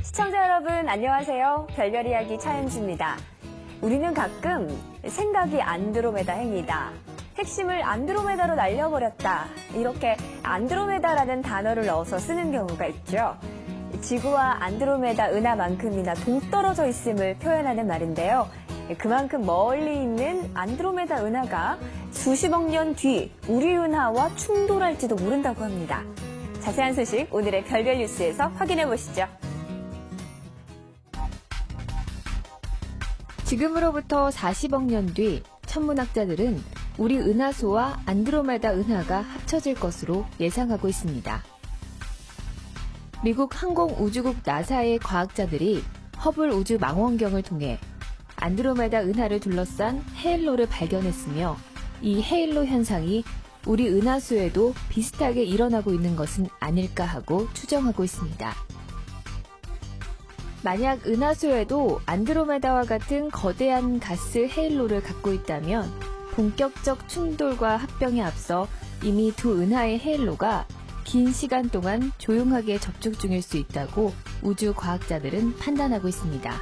시청자 여러분 안녕하세요. 별별 이야기 차현주입니다. 우리는 가끔 생각이 안드로메다 행위다. 핵심을 안드로메다로 날려버렸다. 이렇게 안드로메다라는 단어를 넣어서 쓰는 경우가 있죠. 지구와 안드로메다 은하만큼이나 동떨어져 있음을 표현하는 말인데요. 그만큼 멀리 있는 안드로메다 은하가 수십억 년 뒤 우리 은하와 충돌할지도 모른다고 합니다. 자세한 소식 오늘의 별별 뉴스에서 확인해 보시죠. 지금으로부터 40억 년 뒤 천문학자들은 우리 은하수와 안드로메다 은하가 합쳐질 것으로 예상하고 있습니다. 미국 항공우주국 나사의 과학자들이 허블 우주 망원경을 통해 안드로메다 은하를 둘러싼 헤일로를 발견했으며 이 헤일로 현상이 우리 은하수에도 비슷하게 일어나고 있는 것은 아닐까 하고 추정하고 있습니다. 만약 은하수에도 안드로메다와 같은 거대한 가스 헤일로를 갖고 있다면 본격적 충돌과 합병에 앞서 이미 두 은하의 헤일로가 긴 시간 동안 조용하게 접촉 중일 수 있다고 우주 과학자들은 판단하고 있습니다.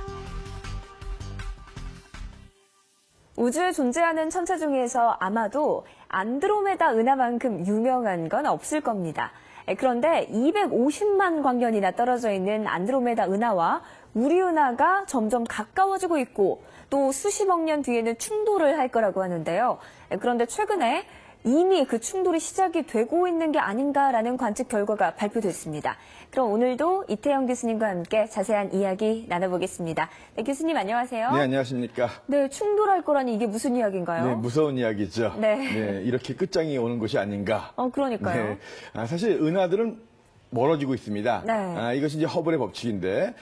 우주에 존재하는 천체 중에서 아마도 안드로메다 은하만큼 유명한 건 없을 겁니다. 그런데 250만 광년이나 떨어져 있는 안드로메다 은하와 우리 은하가 점점 가까워지고 있고 또 수십억 년 뒤에는 충돌을 할 거라고 하는데요. 그런데 최근에 이미 그 충돌이 시작이 되고 있는 게 아닌가라는 관측 결과가 발표됐습니다. 그럼 오늘도 이태영 교수님과 함께 자세한 이야기 나눠보겠습니다. 네, 교수님 안녕하세요. 네, 안녕하십니까. 네, 충돌할 거라니 이게 무슨 이야기인가요? 네, 무서운 이야기죠. 네. 이렇게 끝장이 오는 것이 아닌가. 그러니까요. 네, 사실 은하들은 멀어지고 있습니다. 네. 이것이 이제 허블의 법칙인데,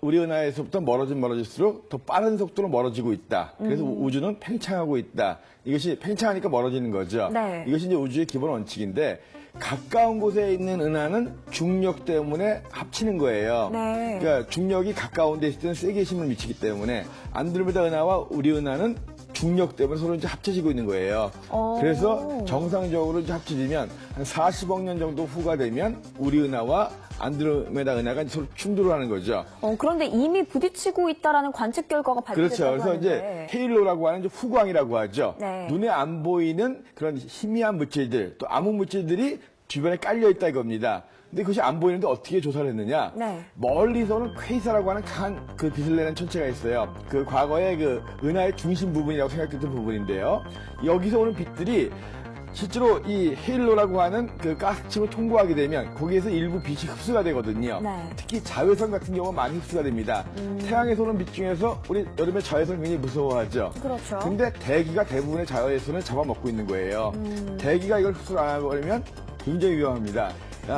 우리 은하에서부터 멀어질수록 더 빠른 속도로 멀어지고 있다. 그래서 우주는 팽창하고 있다. 이것이 팽창하니까 멀어지는 거죠. 네. 이것이 이제 우주의 기본 원칙인데, 가까운 곳에 있는 은하는 중력 때문에 합치는 거예요. 네. 그러니까 중력이 가까운 데 있을 때는 세게 힘을 미치기 때문에 안드로메다 은하와 우리 은하는 중력 때문에 서로 이제 합쳐지고 있는 거예요. 그래서 정상적으로 이제 합쳐지면 한 40억 년 정도 후가 되면 우리 은하와 안드로메다 은하가 서로 충돌을 하는 거죠. 그런데 이미 부딪히고 있다라는 관측 결과가 발표됐다고 그렇죠. 그래서 하는데. 이제 헤일로라고 하는 이제 후광이라고 하죠. 네. 눈에 안 보이는 그런 희미한 물질들, 또 암흑 물질들이 주변에 깔려 있다 이겁니다. 근데 그것이 안 보이는데 어떻게 조사를 했느냐? 네. 멀리서는 퀘이사라고 하는 강한 그 빛을 내는 천체가 있어요. 그 과거의 그 은하의 중심 부분이라고 생각했던 부분인데요. 여기서 오는 빛들이 실제로 이 헤일로라고 하는 그 가스층을 통과하게 되면 거기에서 일부 빛이 흡수가 되거든요. 네. 특히 자외선 같은 경우는 많이 흡수가 됩니다. 태양에서 오는 빛 중에서 우리 여름에 자외선을 굉장히 무서워하죠. 그렇죠. 근데 대기가 대부분의 자외선을 잡아먹고 있는 거예요. 대기가 이걸 흡수를 안 해버리면 굉장히 위험합니다.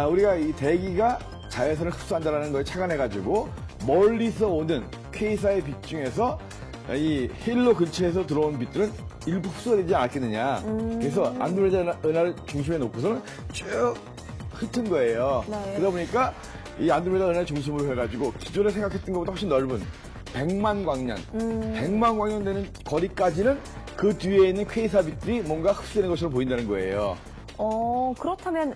우리가 이 대기가 자외선을 흡수한다는 걸 착안해가지고 멀리서 오는 퀘이사의 빛 중에서 이 헤일로 근처에서 들어온 빛들은 일부 흡수가 되지 않겠느냐. 그래서 안드로메다 은하를 중심에 놓고서는 쭉 흩은 거예요. 네. 그러다 보니까 이 안드로메다 은하를 중심으로 해가지고 기존에 생각했던 것보다 훨씬 넓은 100만 광년, 100만 광년 되는 거리까지는 그 뒤에 있는 퀘이사 빛들이 뭔가 흡수되는 것으로 보인다는 거예요. 그렇다면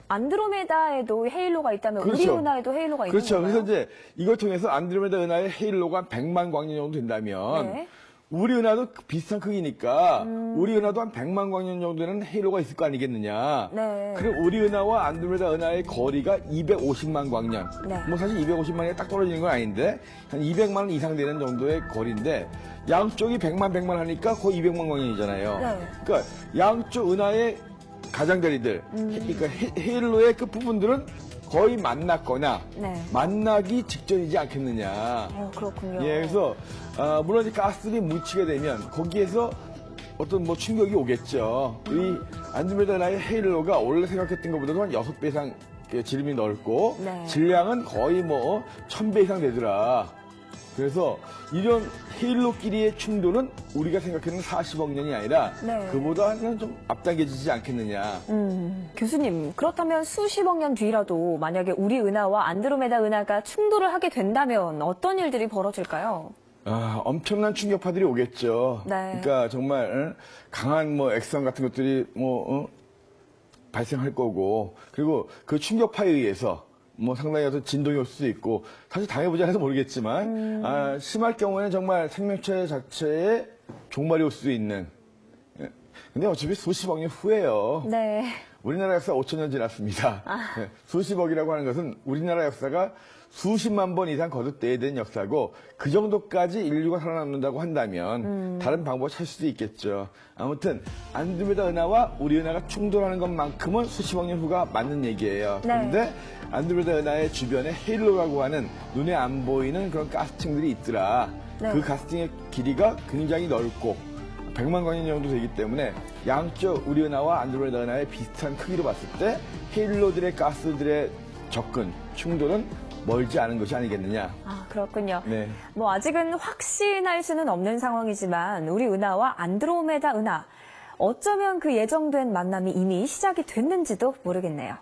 안드로메다에도 헤일로가 있다면 우리 그렇죠. 은하에도 헤일로가 있는 그렇죠. 건가요? 그래서 이제 이걸 통해서 안드로메다 은하의 헤일로가 한 100만 광년 정도 된다면 네. 우리 은하도 비슷한 크기니까 우리 은하도 한 100만 광년 정도 되는 헤일로가 있을 거 아니겠느냐. 네. 그럼 우리 은하와 안드로메다 은하의 거리가 250만 광년. 네. 뭐 사실 250만이 딱 떨어지는 건 아닌데 한 200만 원 이상 되는 정도의 거리인데 양쪽이 100만 하니까 거의 200만 광년이잖아요. 네. 그러니까 양쪽 은하의 가장자리들, 그러니까 헤일로의 그 부분들은 거의 만났거나 네. 만나기 직전이지 않겠느냐. 그렇군요. 예, 그래서 물론 이제 가스들이 묻히게 되면 거기에서 어떤 뭐 충격이 오겠죠. 이 안드로메다 은하의 헤일로가 원래 생각했던 것보다도 한 6배 이상 지름이 넓고 네. 질량은 거의 뭐 1000배 이상 되더라. 그래서 이런 헤일로끼리의 충돌은 우리가 생각하는 40억 년이 아니라 네. 그보다는 좀 앞당겨지지 않겠느냐. 교수님, 그렇다면 수십억 년 뒤라도 만약에 우리 은하와 안드로메다 은하가 충돌을 하게 된다면 어떤 일들이 벌어질까요? 엄청난 충격파들이 오겠죠. 네. 그러니까 정말 강한 뭐 액성 같은 것들이 발생할 거고, 그리고 그 충격파에 의해서 뭐 상당히 어떤 진동이 올 수도 있고 사실 당해보지 않아서 모르겠지만 심할 경우에는 정말 생명체 자체에 종말이 올 수도 있는. 예. 근데 어차피 수십억 년 후에요. 네. 우리나라 역사 5,000년 지났습니다. 네, 수십억이라고 하는 것은 우리나라 역사가 수십만 번 이상 거듭돼야 되는 역사고 그 정도까지 인류가 살아남는다고 한다면 다른 방법을 찾을 수도 있겠죠. 아무튼 안드로메다 은하와 우리 은하가 충돌하는 것만큼은 수십억 년 후가 맞는 얘기예요. 네. 그런데 안드로메다 은하의 주변에 헤일로라고 하는 눈에 안 보이는 그런 가스층들이 있더라. 네. 그 가스층의 길이가 굉장히 넓고 100만 광년 정도 되기 때문에 양쪽 우리 은하와 안드로메다 은하의 비슷한 크기로 봤을 때 헤일로들의 가스들의 접근, 충돌은 멀지 않은 것이 아니겠느냐. 아, 그렇군요. 네. 뭐 아직은 확신할 수는 없는 상황이지만 우리 은하와 안드로메다 은하 어쩌면 그 예정된 만남이 이미 시작이 됐는지도 모르겠네요.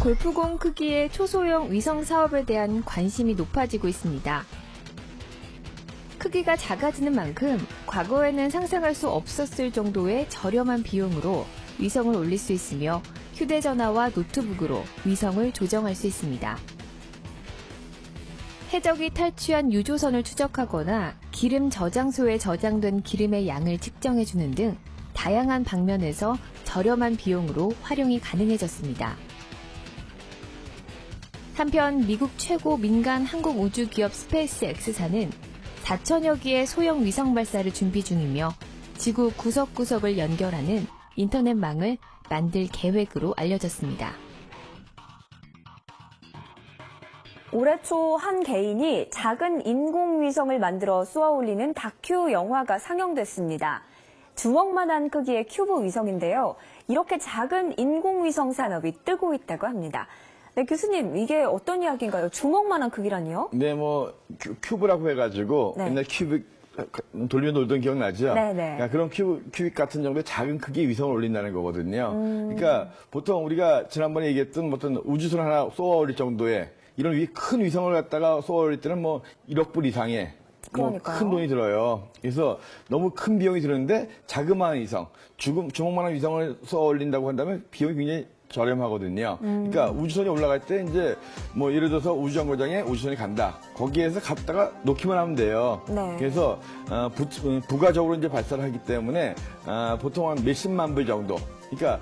골프공 크기의 초소형 위성 사업에 대한 관심이 높아지고 있습니다. 크기가 작아지는 만큼 과거에는 상상할 수 없었을 정도의 저렴한 비용으로 위성을 올릴 수 있으며 휴대전화와 노트북으로 위성을 조정할 수 있습니다. 해적이 탈취한 유조선을 추적하거나 기름 저장소에 저장된 기름의 양을 측정해주는 등 다양한 방면에서 저렴한 비용으로 활용이 가능해졌습니다. 한편 미국 최고 민간 항공우주기업 스페이스X사는 4천여 기의 소형 위성 발사를 준비 중이며 지구 구석구석을 연결하는 인터넷망을 만들 계획으로 알려졌습니다. 올해 초 한 개인이 작은 인공위성을 만들어 쏘아 올리는 다큐 영화가 상영됐습니다. 주먹만한 크기의 큐브 위성인데요. 이렇게 작은 인공위성 산업이 뜨고 있다고 합니다. 네, 교수님, 이게 어떤 이야기인가요? 주먹만한 크기라니요? 네, 뭐 큐브라고 해가지고 네. 옛날 큐빅 돌려 놀던 기억나죠? 네네. 그러니까 그런 큐빅 같은 정도의 작은 크기의 위성을 올린다는 거거든요. 그러니까 보통 우리가 지난번에 얘기했던 어떤 우주선 하나 쏘아 올릴 정도의 이런 큰 위성을 갖다가 쏘아 올릴 때는 뭐 1억 불 이상의 뭐 그러니까요. 큰 돈이 들어요. 그래서 너무 큰 비용이 드는데 자그마한 위성, 주먹만한 위성을 쏘아 올린다고 한다면 비용이 굉장히 저렴하거든요. 그러니까 우주선이 올라갈 때 이제 뭐 예를 들어서 우주정거장에 우주선이 간다. 거기에서 갔다가 놓기만 하면 돼요. 네. 그래서 부가적으로 이제 발사를 하기 때문에 보통 한 몇십만 불 정도. 그러니까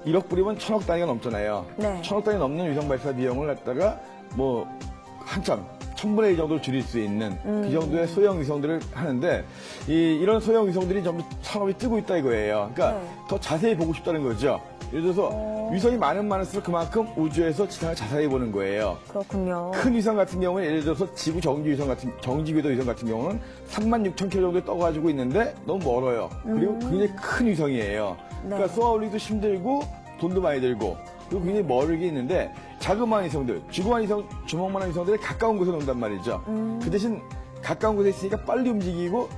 1억 불이면 1,000억 단위가 넘잖아요. 네. 1,000억 단위 넘는 위성 발사 비용을 갖다가 뭐 한참 1000분의 1 정도로 줄일 수 있는 그 정도의 소형 위성들을 하는데 이런 소형 위성들이 전부 산업이 뜨고 있다 이거예요. 그러니까 네. 더 자세히 보고 싶다는 거죠. 예를 들어서 위성이 많을수록 그만큼 우주에서 지상을 자세히 보는 거예요. 그렇군요. 큰 위성 같은 경우는 예를 들어서 지구 정지궤도 위성 같은 경우는 36,000km 정도에 떠가지고 있는데 너무 멀어요. 그리고 굉장히 큰 위성이에요. 그러니까 네. 쏘아 올리기도 힘들고 돈도 많이 들고 그리고 굉장히 멀게 있는데 자그마한 위성들, 지구한 위성, 주먹만한 위성들이 가까운 곳에 논단 말이죠. 그 대신 가까운 곳에 있으니까 빨리 움직이고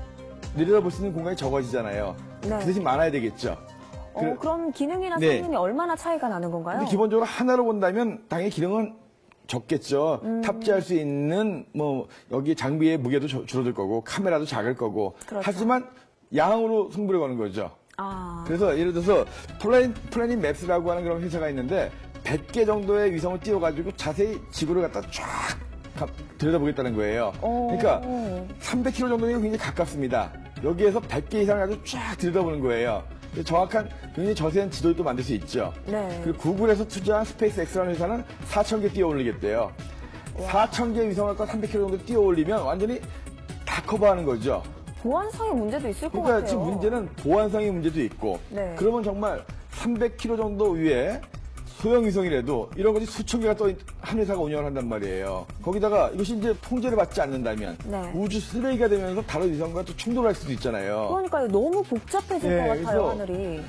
내려다볼 수 있는 공간이 적어지잖아요. 네. 그 대신 많아야 되겠죠. 그럼 기능이나 네. 성능이 얼마나 차이가 나는 건가요? 근데 기본적으로 하나로 본다면 당연히 기능은 적겠죠. 탑재할 수 있는 뭐 여기 장비의 무게도 줄어들 거고 카메라도 작을 거고. 그렇죠. 하지만 양으로 승부를 거는 거죠. 아, 그래서 예를 들어서 플래닛 맵스라고 하는 그런 회사가 있는데 100개 정도의 위성을 띄워가지고 자세히 지구를 갖다 쫙 들여다보겠다는 거예요. 그러니까 300km 정도면 굉장히 가깝습니다. 여기에서 100개 이상을 가지고 쫙 들여다보는 거예요. 정확한 굉장히 저세한 지도를 또 만들 수 있죠. 네. 그리고 구글에서 투자한 스페이스X라는 회사는 4,000개 띄워 올리겠대요. 4,000개 위성을 갖다 300km 정도 띄워 올리면 완전히 다 커버하는 거죠. 보안상의 문제도 있을 것 그러니까 같아요. 지금 문제는 보안상의 문제도 있고, 네. 그러면 정말 300km 정도 위에 소형 위성이라도 이런 것이 수천 개가 또 한 회사가 운영을 한단 말이에요. 거기다가 이것이 이제 통제를 받지 않는다면 네. 우주 쓰레기가 되면서 다른 위성과 또 충돌할 수도 있잖아요. 그러니까요. 너무 복잡해질 네, 것 같아요, 그래서 하늘이.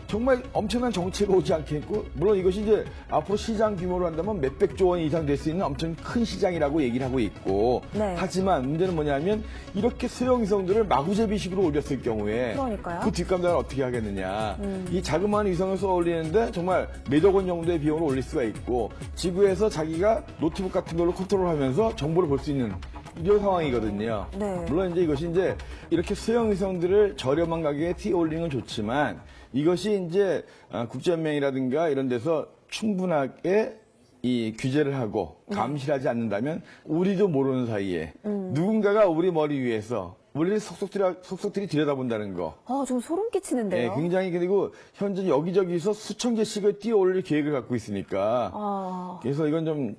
정말 엄청난 정체가 오지 않겠고, 물론 이것이 이제 앞으로 시장 규모로 한다면 몇백조 원 이상 될 수 있는 엄청 큰 시장이라고 얘기를 하고 있고, 네. 하지만 문제는 뭐냐면 이렇게 소형 위성들을 마구제비식으로 올렸을 경우에 그러니까요. 그 뒷감당을 어떻게 하겠느냐. 이 자그마한 위성을 쏘아 올리는데 정말 몇억 원 정도의 비용을 올릴 수가 있고, 지구에서 자기가 노트북 같은 걸로 컨트롤하면서 정보를 볼 수 있는 이런 상황이거든요. 네. 물론 이제 이것이 이제 이렇게 소형 위성들을 저렴한 가격에 튀어 올리는 건 좋지만 이것이 이제 국제연맹이라든가 이런 데서 충분하게 이 규제를 하고 감시를 하지 않는다면 우리도 모르는 사이에 누군가가 우리 머리 위에서 우리를 속속들이 들여다본다는 거. 좀 소름 끼치는데요. 네, 굉장히 그리고 현재 여기저기서 수천 개씩을 띄어 올릴 계획을 갖고 있으니까. 그래서 이건 좀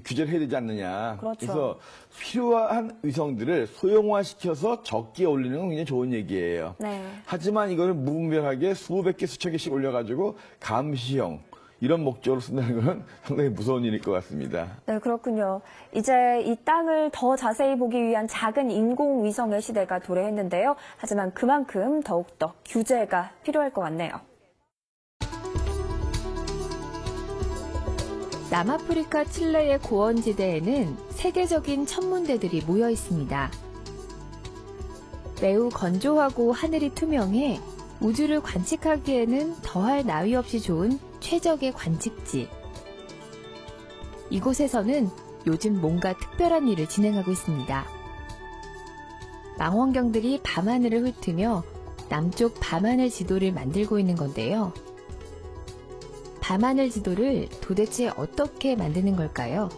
규제를 해야 되지 않느냐. 그렇죠. 그래서 필요한 위성들을 소형화시켜서 적기에 올리는 건 굉장히 좋은 얘기예요. 네. 하지만 이거를 무분별하게 수백 개, 수천 개씩 올려가지고 감시형 이런 목적으로 쓴다는 건 상당히 무서운 일일 것 같습니다. 네, 그렇군요. 이제 이 땅을 더 자세히 보기 위한 작은 인공위성의 시대가 도래했는데요. 하지만 그만큼 더욱더 규제가 필요할 것 같네요. 남아프리카 칠레의 고원지대에는 세계적인 천문대들이 모여 있습니다. 매우 건조하고 하늘이 투명해 우주를 관측하기에는 더할 나위 없이 좋은 최적의 관측지. 이곳에서는 요즘 뭔가 특별한 일을 진행하고 있습니다. 망원경들이 밤하늘을 훑으며 남쪽 밤하늘 지도를 만들고 있는 건데요. 밤하늘 지도를 도대체 어떻게 만드는 걸까요?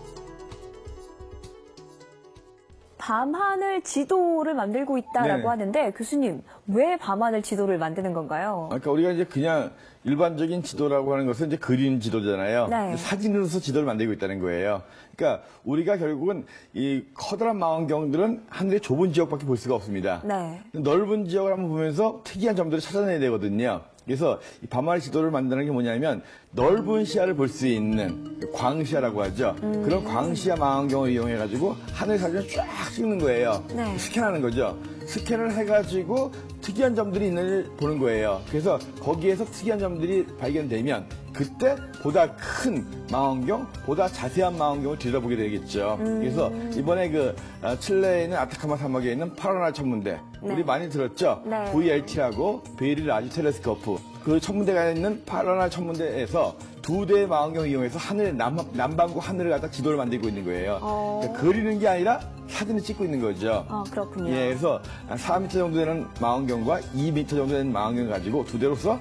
밤하늘 지도를 만들고 있다라고 네. 하는데 교수님, 왜 밤하늘 지도를 만드는 건가요? 그러니까 우리가 이제 그냥 일반적인 지도라고 하는 것은 이제 그림 지도잖아요. 네. 사진으로서 지도를 만들고 있다는 거예요. 그러니까 우리가 결국은 이 커다란 망원경들은 하늘의 좁은 지역밖에 볼 수가 없습니다. 네. 넓은 지역을 한번 보면서 특이한 점들을 찾아내야 되거든요. 그래서 이 밤하늘 지도를 만드는 게 뭐냐면 넓은 시야를 볼 수 있는 광시야라고 하죠. 그런 광시야 망원경을 이용해가지고 하늘 사진을 쫙 찍는 거예요. 네. 스캔하는 거죠. 스캔을 해가지고 특이한 점들이 있는지를 보는 거예요. 그래서 거기에서 특이한 점들이 발견되면 그때 보다 큰 망원경, 보다 자세한 망원경을 들여다보게 되겠죠. 그래서 이번에 칠레에 있는 아타카마 사막에 있는 파라나 천문대, 네. 우리 많이 들었죠? 네. VLT하고 베리 라지 텔레스코프. 그 천문대가 있는 파라나 천문대에서 2대의 망원경을 이용해서 하늘 남반구 하늘을 갖다 지도를 만들고 있는 거예요. 그러니까 그리는 게 아니라 사진을 찍고 있는 거죠. 그렇군요. 예, 그래서 4m 정도 되는 망원경과 2m 정도 되는 망원경을 가지고 2대로서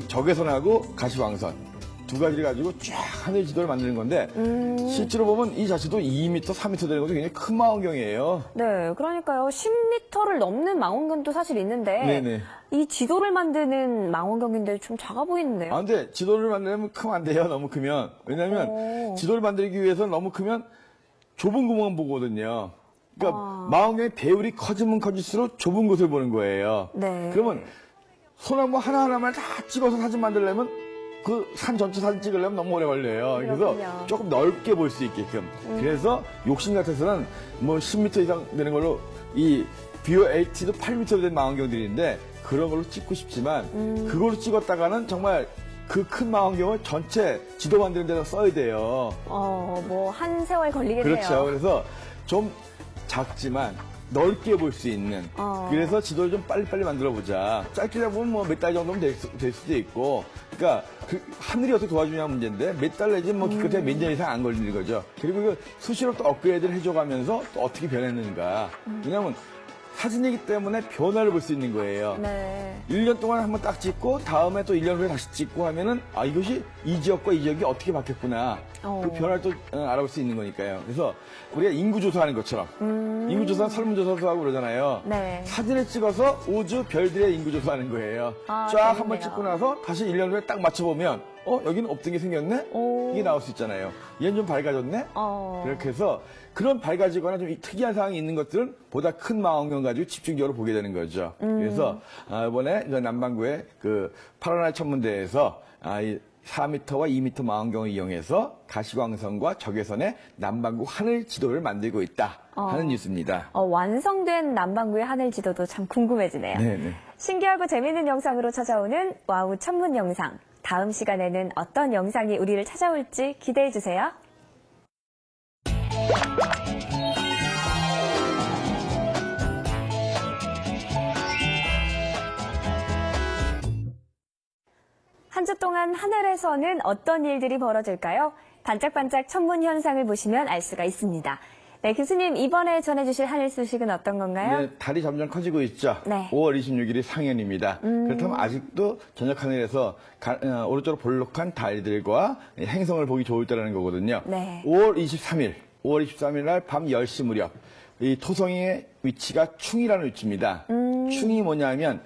적외선하고 가시광선 두 가지를 가지고 쫙 하늘 지도를 만드는 건데 실제로 보면 이 자체도 2m, 3m 되는 것도 굉장히 큰 망원경이에요. 네, 그러니까요. 10m를 넘는 망원경도 사실 있는데 네네. 이 지도를 만드는 망원경인데 좀 작아 보이는데요. 근데 지도를 만들려면 크면 안 돼요. 너무 크면. 왜냐하면 지도를 만들기 위해서는 너무 크면 좁은 구멍만 보거든요. 그러니까 망원경의 배율이 커지면 커질수록 좁은 곳을 보는 거예요. 네. 그러면 소나무 하나하나만 다 찍어서 사진 만들려면 그 산 전체 사진 찍으려면 너무 오래 걸려요. 그래서 그렇군요. 조금 넓게 볼 수 있게끔. 그래서 욕심 같아서는 뭐 10m 이상 되는 걸로 이 VLT도 8m 된 망원경들인데 그런 걸로 찍고 싶지만 그걸로 찍었다가는 정말 그 큰 망원경을 전체 지도 만드는 데다 써야 돼요. 뭐 한 세월 걸리겠네요. 그렇죠. 그래서 좀 작지만 넓게 볼 수 있는. 그래서 지도를 좀 빨리빨리 만들어 보자. 짧게 잡으면 뭐 몇 달 정도면 될 수도 있고. 그러니까 하늘이 어떻게 도와주냐 문제인데 몇 달 내지 뭐 기껏해야 몇 년 이상 안 걸리는 거죠. 그리고 그 수시로 또 업그레이드를 해줘가면서 또 어떻게 변했는가. 왜냐하면 사진이기 때문에 변화를 볼 수 있는 거예요. 네. 1년 동안 한번 딱 찍고 다음에 또 1년 후에 다시 찍고 하면은 이것이 이 지역과 이 지역이 어떻게 바뀌었구나. 그 변화를 또 알아볼 수 있는 거니까요. 그래서 우리가 인구조사하는 것처럼 인구조사는 설문조사도 하고 그러잖아요. 네. 사진을 찍어서 우주 별들의 인구조사하는 거예요. 쫙 한번 재밌네요. 찍고 나서 다시 1년 후에 딱 맞춰보면 여기는 없던 게 생겼네? 이게 나올 수 있잖아요. 얘는 좀 밝아졌네? 그렇게 해서 그런 밝아지거나 좀 특이한 상황이 있는 것들은 보다 큰 망원경 가지고 집중적으로 보게 되는 거죠. 그래서 이번에 남반구의 그 파라나 천문대에서 이 4m와 2m 망원경을 이용해서 가시광선과 적외선의 남반구 하늘 지도를 만들고 있다 하는 뉴스입니다. 완성된 남반구의 하늘 지도도 참 궁금해지네요. 네네. 신기하고 재미있는 영상으로 찾아오는 와우 천문 영상. 다음 시간에는 어떤 영상이 우리를 찾아올지 기대해 주세요. 한 주 동안 하늘에서는 어떤 일들이 벌어질까요? 반짝반짝 천문 현상을 보시면 알 수가 있습니다. 네, 교수님 이번에 전해주실 하늘 소식은 어떤 건가요? 네, 달이 점점 커지고 있죠. 네. 5월 26일이 상현입니다. 그렇다면 아직도 저녁 하늘에서 오른쪽으로 볼록한 달들과 행성을 보기 좋을 때라는 거거든요. 네. 5월 23일 날 밤 10시 무렵 이 토성이의 위치가 충이라는 위치입니다. 충이 뭐냐면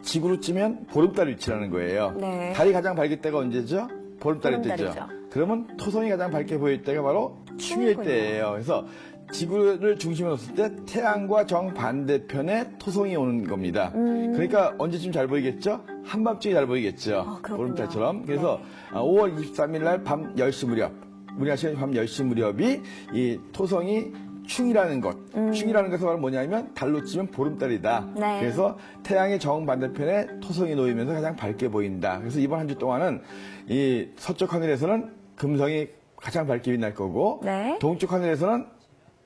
지구로 치면 보름달 위치라는 거예요. 네. 달이 가장 밝을 때가 언제죠? 보름달일 보름달이죠. 때죠. 그러면 토성이 가장 밝게 보일 때가 바로 충일 충이군요. 때예요. 그래서 지구를 중심으로 뒀을 때 태양과 정반대편에 토성이 오는 겁니다. 그러니까 언제쯤 잘 보이겠죠? 한밤중에 잘 보이겠죠. 그렇군요. 보름달처럼. 그래서 네. 5월 23일 날 밤 10시 무렵, 우리나라 시간 밤 10시 무렵이 이 토성이 충이라는 것. 충이라는 것은 바로 뭐냐면 달로 치면 보름달이다. 네. 그래서 태양의 정반대편에 토성이 놓이면서 가장 밝게 보인다. 그래서 이번 한 주 동안은 이 서쪽 하늘에서는 금성이 가장 밝게 빛날 거고 네. 동쪽 하늘에서는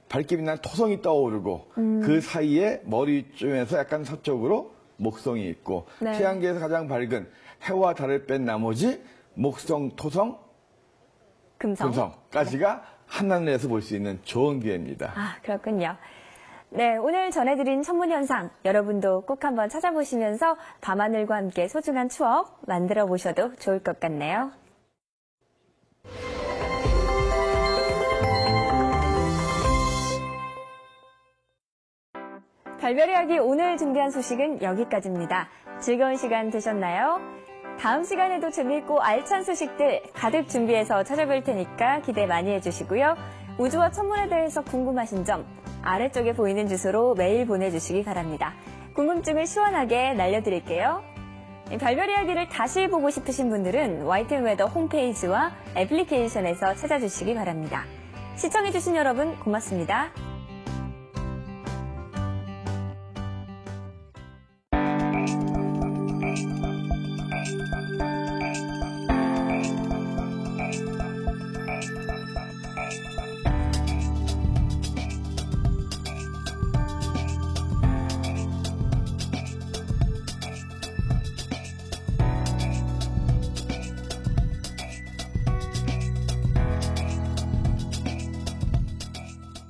밝게 빛나는 토성이 떠오르고 그 사이에 머리쯤에서 약간 서쪽으로 목성이 있고 네. 태양계에서 가장 밝은 해와 달을 뺀 나머지 목성, 토성, 금성까지가 한하늘에서 볼 수 있는 좋은 기회입니다. 아, 그렇군요. 네, 오늘 전해드린 천문현상 여러분도 꼭 한번 찾아보시면서 밤하늘과 함께 소중한 추억 만들어 보셔도 좋을 것 같네요. 별별 이야기 오늘 준비한 소식은 여기까지입니다. 즐거운 시간 되셨나요? 다음 시간에도 재미있고 알찬 소식들 가득 준비해서 찾아뵐 테니까 기대 많이 해주시고요. 우주와 천문에 대해서 궁금하신 점 아래쪽에 보이는 주소로 메일 보내주시기 바랍니다. 궁금증을 시원하게 날려드릴게요. 별별 이야기를 다시 보고 싶으신 분들은 YTN 웨더 홈페이지와 애플리케이션에서 찾아주시기 바랍니다. 시청해주신 여러분 고맙습니다.